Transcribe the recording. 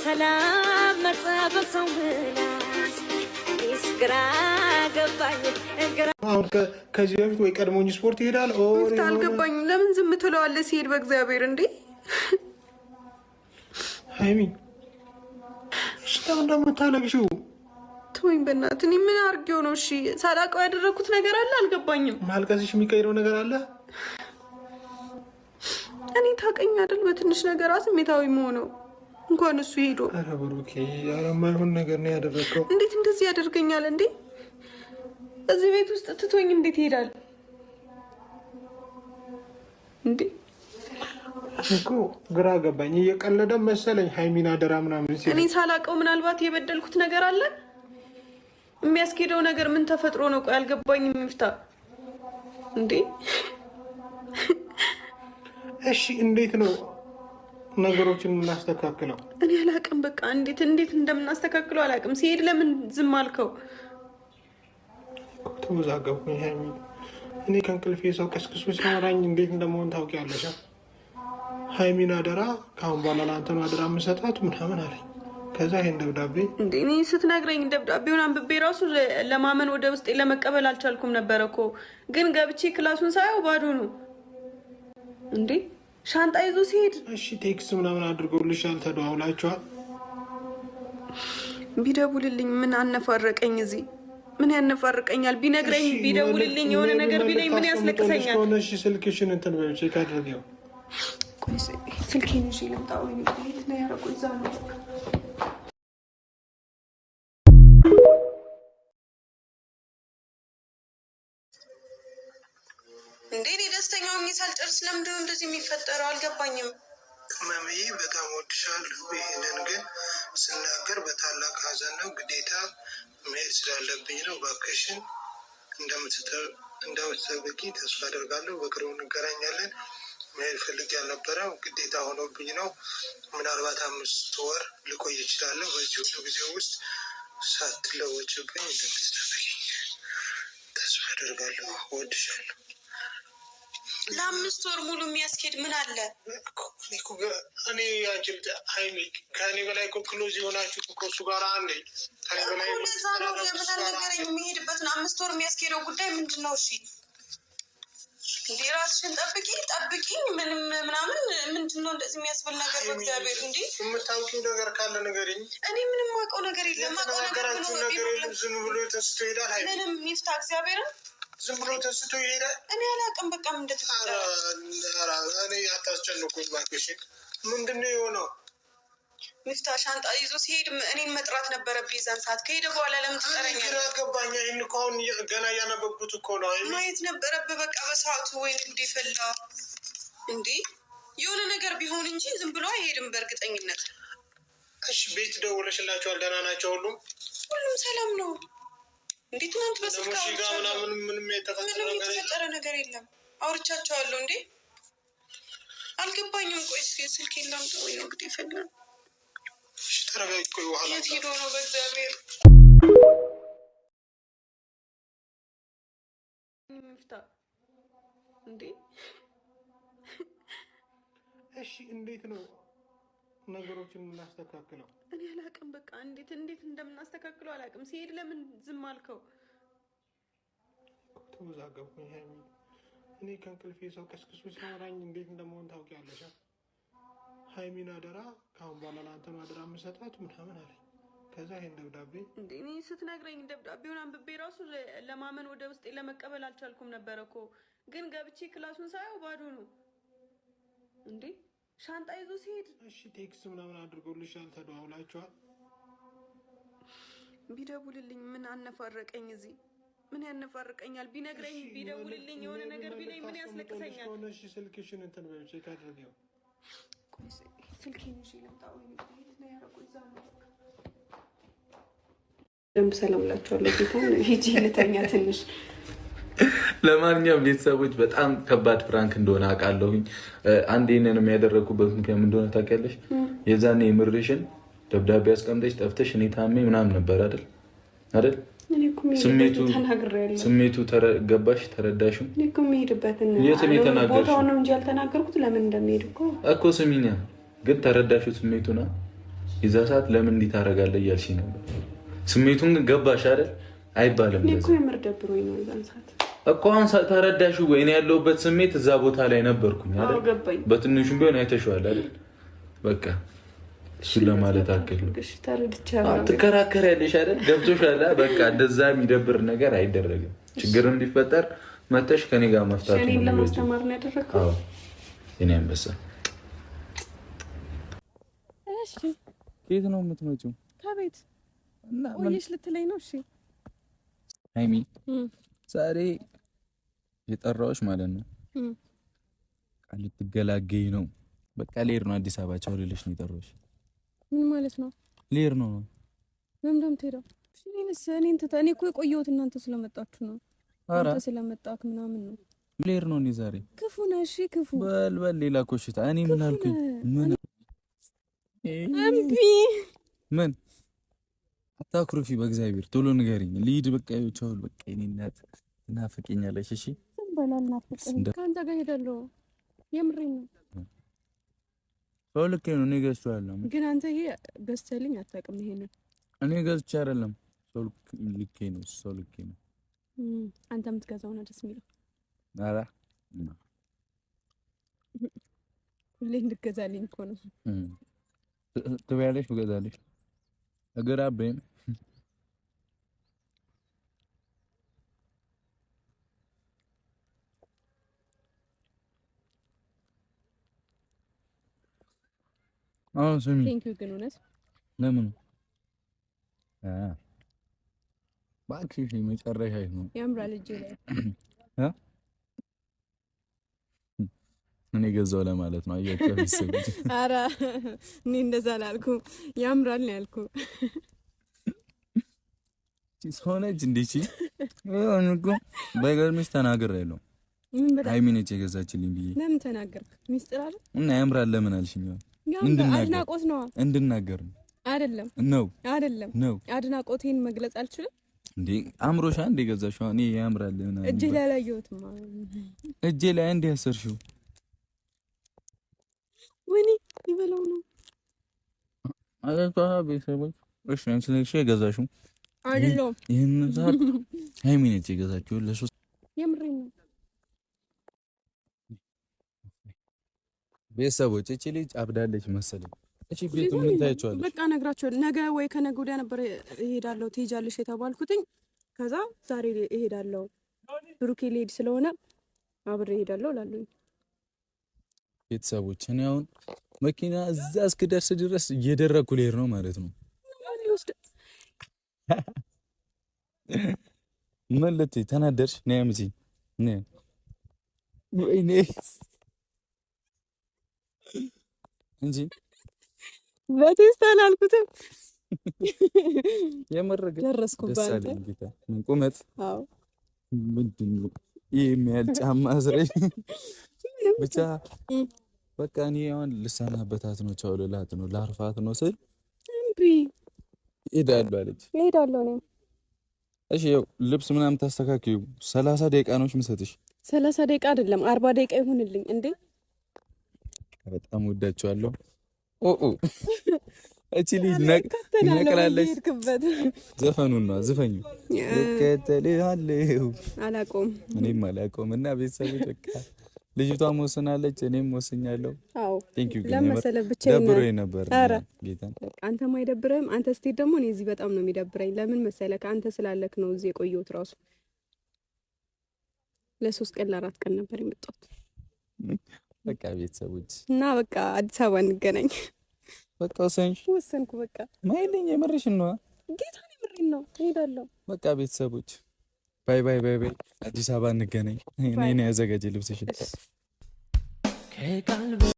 ሰላም መጸበሰው ምናስ ይስግራ ገባኝ አሁን ከዚህ በፊት ወይ ቀድሞኝ ስፖርት ይሄዳል ኦር አልገባኝም። ለምን ዝም ትለዋለህ? ሲሄድ በእግዚአብሔር እንዴ ሃይሚ ሽታው እንደምታለቅሽው ተወኝ በእናትህ። እኔ ምን አድርጌው ነው? እሺ ሳላውቀው ያደረኩት ነገር አለ? አልገባኝም። ማልቀስሽ የሚቀይረው ነገር አለ? እኔ ታውቀኝ አይደል? በትንሽ ነገር ስሜታዊ መሆነው እንኳን እሱ ሄዶ። ኧረ ብሩኬ የማይሆን ነገር ነው ያደረገው። እንዴት እንደዚህ ያደርገኛል እንዴ? እዚህ ቤት ውስጥ ትቶኝ እንዴት ይሄዳል እንዴ? እኮ ግራ ገባኝ። እየቀለደ መሰለኝ ሃይሚና አደራ ምናምን ሲል እኔ ሳላውቀው ምናልባት የበደልኩት ነገር አለ። የሚያስኬደው ነገር ምን ተፈጥሮ ነው? ቆይ አልገባኝም። ይፍታ እንዴ እሺ እንዴት ነው ነገሮችን የምናስተካክለው? እኔ አላውቅም። በቃ እንዴት እንደምናስተካክለው አላውቅም። ሲሄድ ለምን ዝም አልከው? ተወዛገብኩኝ ሃይሚ። እኔ ከእንቅልፌ ሰው ቀስቅሶ ሲያወራኝ እንዴት እንደመሆን ታውቂያለሽ። ሃይሚን አደራ ከአሁን በኋላ ለአንተ ነው አደራ የምሰጣት ምናምን አለኝ። ከዛ ይሄን ደብዳቤ እንዴ እኔ ስትነግረኝ ደብዳቤውን አንብቤ ራሱ ለማመን ወደ ውስጤ ለመቀበል አልቻልኩም ነበረ እኮ። ግን ገብቼ ክላሱን ሳየው ባዶ ነው እንዴ ሻንጣ ይዞ ሲሄድ። እሺ ቴክስት ምናምን አድርገውልሻል? ተደዋውላችኋል? ቢደውልልኝ ምን አነፋረቀኝ? እዚህ ምን ያነፋርቀኛል? ቢነግረኝ ቢደውልልኝ የሆነ ነገር ቢለኝ ምን ያስለቅሰኛል? እሺ ስልክሽን እንትን በይው ቼክ አድርጊው። ስልኬን ይዤ ልምጣ ወይ ቤት ነው ያደረጉት? እዛ ነው እንዴ? እኔ ደስተኛ ሆኜ ሳልጨርስ ለምንድን ነው እንደዚህ የሚፈጠረው? አልገባኝም። መምዬ በጣም ወድሻለሁ። ይሄንን ግን ስናገር በታላቅ ሐዘን ነው። ግዴታ መሄድ ስላለብኝ ነው። እባክሽን እንደምትጠብቂ ተስፋ አደርጋለሁ። በቅርቡ እንገናኛለን። መሄድ ፈልጌ አልነበረም፣ ግዴታ ሆኖብኝ ነው። ምናልባት 5 ወር ልቆይ እችላለሁ። በዚህ ሁሉ ጊዜ ውስጥ ሳትለወጭብኝ እንደምትጠብቂኝ ተስፋ አደርጋለሁ። እወድሻለሁ። ለ5 ወር ሙሉ የሚያስኬድ ምን አለ? እኔ አንቺ ሃይሚ ከእኔ በላይ እኮ ክሎዝ የሆናችሁ እኮ እሱ ጋር አንዴ ከእኔ በላይ ለዛ ነው። ለምን አልነገረኝ? የሚሄድበትን 5 ወር የሚያስኬደው ጉዳይ ምንድን ነው? እሺ እንዴ ራስሽን ጠብቂኝ ምንም ምናምን ምንድን ነው እንደዚህ የሚያስብል ነገር? በእግዚአብሔር እንዴ የምታውቂው ነገር ካለ ንገሪኝ። እኔ ምንም አውቀው ነገር የለም። የተናገራችሁ ነገር የለም። ዝም ብሎ ተስቶ ይሄዳል። ሃይሚ ምንም ይፍታ እግዚአብሔርን ዝም ብሎ ተስቶ ይሄዳል። እኔ አላውቅም። በቃ ምን እንደተፈጠረ እኔ አታስጨንቁኝ እባክሽን። ምንድን ነው የሆነው? ሚፍታ ሻንጣ ይዞ ሲሄድ እኔን መጥራት ነበረብኝ የዛን ሰዓት። ከሄደ በኋላ ለምን ትጠረኛለህ? ግራ ገባኝ። ይህን እኮ አሁን ገና እያነበብኩት እኮ ነው። ማየት ነበረብህ በቃ በሰዓቱ። ወይ ጉዴ ፈላ እንዴ! የሆነ ነገር ቢሆን እንጂ ዝም ብሎ አይሄድም በእርግጠኝነት። እሺ ቤት ደውለሽላቸዋል? ደህና ናቸው? ሁሉም ሰላም ነው እንዴ? ትናንት በስልክ ምንም የተፈጠረ ነገር የለም። አውርቻቸዋለሁ እንዴ። አልገባኝም። ቆይ ስልኬን ላምጣው ወይ ነው እንግዲህ ፈላ። ተረጋጊ። ቆይ በኋላ የት ሄዶ ነው? በእግዚአብሔር ሚፍታ እንዴ! እሺ እንዴት ነው ነገሮችን የምናስተካክለው? እኔ አላውቅም። በቃ እንዴት እንደምናስተካክለው አላውቅም። ሲሄድ ለምን ዝም አልከው? ተወዛገብኩኝ ሃይሚ። እኔ ከእንቅልፌ ሰው ቀስቅሶ ሲያወራኝ እንዴት እንደመሆን ታውቂያለሽ። ሃይሚን አደራ ከአሁን በኋላ ለአንተ ነው አደራ የምሰጣት ምናምን አለኝ። ከዛ ይሄን ደብዳቤ እንዴ እኔ ስትነግረኝ ደብዳቤውን አንብቤ ራሱ ለማመን ወደ ውስጤ ለመቀበል አልቻልኩም ነበረ እኮ። ግን ገብቼ ክላሱን ሳየው ባዶ ነው እንዴ ሻንጣ ይዞ ሲሄድ። እሺ ቴክስት ምናምን አድርገውልሻል? ተደዋውላችኋል? ቢደውልልኝ ምን አነፋረቀኝ? እዚህ ምን ያነፋርቀኛል? ቢነግረኝ ቢደውልልኝ የሆነ ነገር ቢለኝ ምን ያስለቅሰኛል? እሺ ስልክሽን እንትን በይው ቼክ አድርጊው። ስልኬን ይዤ ልምጣ ወይ ቤት ነው ያደረጉት? እዛ ነው ደንብ ሰላም ላችኋለሁ። ጌታን ሂጂ ልተኛ ትንሽ። ለማንኛውም ቤተሰቦች በጣም ከባድ ፕራንክ እንደሆነ አውቃለሁኝ። አንድ ይሄንን የሚያደረጉበት ምክንያት እንደሆነ ታውቂያለሽ? የዛኔ የምርሽን ደብዳቤ አስቀምጠሽ ጠፍተሽ እኔ ታሜ ምናምን ነበር አይደል? ስሜቱ ገባሽ? ተረዳሽው? የት ነው የተናገርሽው? ቦታው ነው እንጂ ያልተናገርኩት ለምን እንደሚሄድ እኮ ስሚኛ ግን ተረዳሽው? ስሜቱና የዛ ሰዓት ለምን እንዲህ ታደርጋለህ እያልሽ ነበር። ስሜቱን ግን ገባሽ አይደል? አይባልም እኮ የምር ደብሮኝ ነው የዛን ሰዓት እኮ። አሁን ተረዳሽው ወይ? እኔ ያለሁበት ስሜት እዛ ቦታ ላይ ነበርኩኝ አይደል? በትንሹም ቢሆን አይተሽዋል አይደል? በቃ እሱን ለማለት አክል ነው። ትከራከሪያለሽ አይደል? ገብቶሻል? በቃ እንደዛ የሚደብር ነገር አይደረግም። ችግር እንዲፈጠር መተሽ ከኔ ጋር መፍታት ነው። ለማስተማር ነው ያደረግኩት። አዎ የኔ አንበሳ። እሺ ከየት ነው የምትመጪው? ከቤት እና ቆየሽ ልትለኝ ነው? እሺ ሃይሚ ዛሬ የጠራሁሽ ማለት ነው ቃል ልትገላገኝ ነው። በቃ ልሄድ ነው አዲስ አበባ። ቻው ልልሽ ነው የጠራሁሽ። ምን ማለት ነው? ልሄድ ነው። ለምን እንደምትሄደው? እኔ እኮ የቆየሁት እናንተ ስለመጣችሁ ነው። አንተ ስለመጣክ ምናምን ነው። ልሄድ ነው እኔ ዛሬ። ክፉ ነህ። እሺ ክፉ በል ሌላ ኮሽታ። እኔ ምን አልኩኝ? ምን እምቢ ምን አታኩርፊ። በእግዚአብሔር ቶሎ ንገሪኝ። ልሂድ በቃ። ቻው በቃ። እኔ እናት እናፍቀኛለሽ። እሺ ዝም በላ። እናፍቀኝ። ከአንተ ጋር ሄዳለሁ። የምሬን ነው። ሰው ልኬ ነው። እኔ ገዝቼዋለሁ። ግን አንተ ይሄ ገዝተልኝ አታውቅም። ይሄንን እኔ ገዝቼ አይደለም። ሰው ልኬ ነው። ሰው ልኬ ነው። አንተ የምትገዛው ነው ደስ የሚለው። ኧረ ሁሌ እንድትገዛልኝ እኮ ነው። ትበያለሽ? ብገዛልሽ እግር አበይም። አዎ ስሚ። ቴንኪው ግን እውነት ለምን እባክሽ መጨረሻሽ ነው። ያምራል እጄ ላይ እኔ ገዛው ለማለት ነው። አያችሁ አብሰብኝ። ኧረ እኔ እንደዛ አላልኩም። ያምራል ነው ያልኩ። ሆነች እንዴች እኮ በገርምሽ ተናግሬያለሁ። ሃይሚ ነች የገዛችልኝ ብዬ። ለምን ተናገርክ? ሚስጥር አለ እና ያምራል ለምን አልሽኝ? አድናቆት ነው እንድናገር አይደለም ነው አይደለም ነው። አድናቆቴን መግለጽ አልችልም እንዴ? አምሮሻ እንደ ገዛሽው እኔ ያምራል እና እጄ ላይ አላየሁትም። እጄ ላይ እንደ ያሰርሽው ወይኔ ይበላው ነው አለቷ ቤተሰቦች። እሺ አንቺ ነሽ የገዛሽው አይደለም? ይሄን ሰዓት ሃይሚ ነች የገዛችው ለሶስት። የምሬን ነው ቤተሰቦች። እቺ ልጅ አብዳለች መሰለኝ። እቺ ቤቱ ምን ታያቸዋለሽ? በቃ ነግራቸዋለሁ። ነገ ወይ ከነገ ወዲያ ነበር እሄዳለሁ ትሄጃለሽ የተባልኩትኝ። ከዛ ዛሬ እሄዳለሁ። ብሩኬ ሊሄድ ስለሆነ አብሬ እሄዳለሁ እላለሁ። ቤተሰቦች እኔ አሁን መኪና እዛ እስክደርስ ድረስ እየደረኩ ልሄድ ነው ማለት ነው። ምን ልትይ ተናደርሽ? ነይ አምጪ ነይ። ወይኔ እንጂ በቴስታ አላልኩትም። የመረገ ደረስኩባት። ምን ቁመት? አዎ ምንድን ነው ይሄ የሚያህል ጫማ አስረኝ። ብቻ በቃ እኔ አሁን ልሰናበታት ነው። ቻው ልላት ነው። ላርፋት ነው ስል እምቢ እሄዳለሁ አለች። እሄዳለሁ ነው። እሺ ያው ልብስ ምናምን ታስተካክዩ። 30 ደቂቃ ነው የምሰጥሽ። 30 ደቂቃ አይደለም 40 ደቂቃ ይሁንልኝ እንዴ። በጣም ወዳቸዋለሁ። እቺ ልጅ ነቅላለች። ዘፈኑን ነው ዝፈኙ። እከተልሃለሁ አላቆም እኔም አላቆም። እና ቤተሰቦች በቃ ልጅቷም ወስናለች፣ እኔም ወስኛለሁ። አዎ ቴንክ ዩ። ለመሰለ ብቻ ደብሮኝ ነበር ጌታ። አንተም አይደብርህም? አንተ ስትሄድ ደግሞ እኔ እዚህ በጣም ነው የሚደብረኝ። ለምን መሰለህ? አንተ ስላለክ ነው እዚህ የቆየሁት። ራሱ ለ3 ቀን ለ4 ቀን ነበር የመጣሁት። በቃ ቤተሰቦች እና በቃ አዲስ አበባ እንገናኝ። በቃ ወሰንኩ። በቃ ማይልኝ የምርሽን ነው ጌታ ነው የምሬን ነው። እሄዳለሁ። በቃ ቤተሰቦች ባይ ባይ ባይ ባይ። አዲስ አበባ እንገናኝ። እኔ ያዘጋጀ ልብስሽን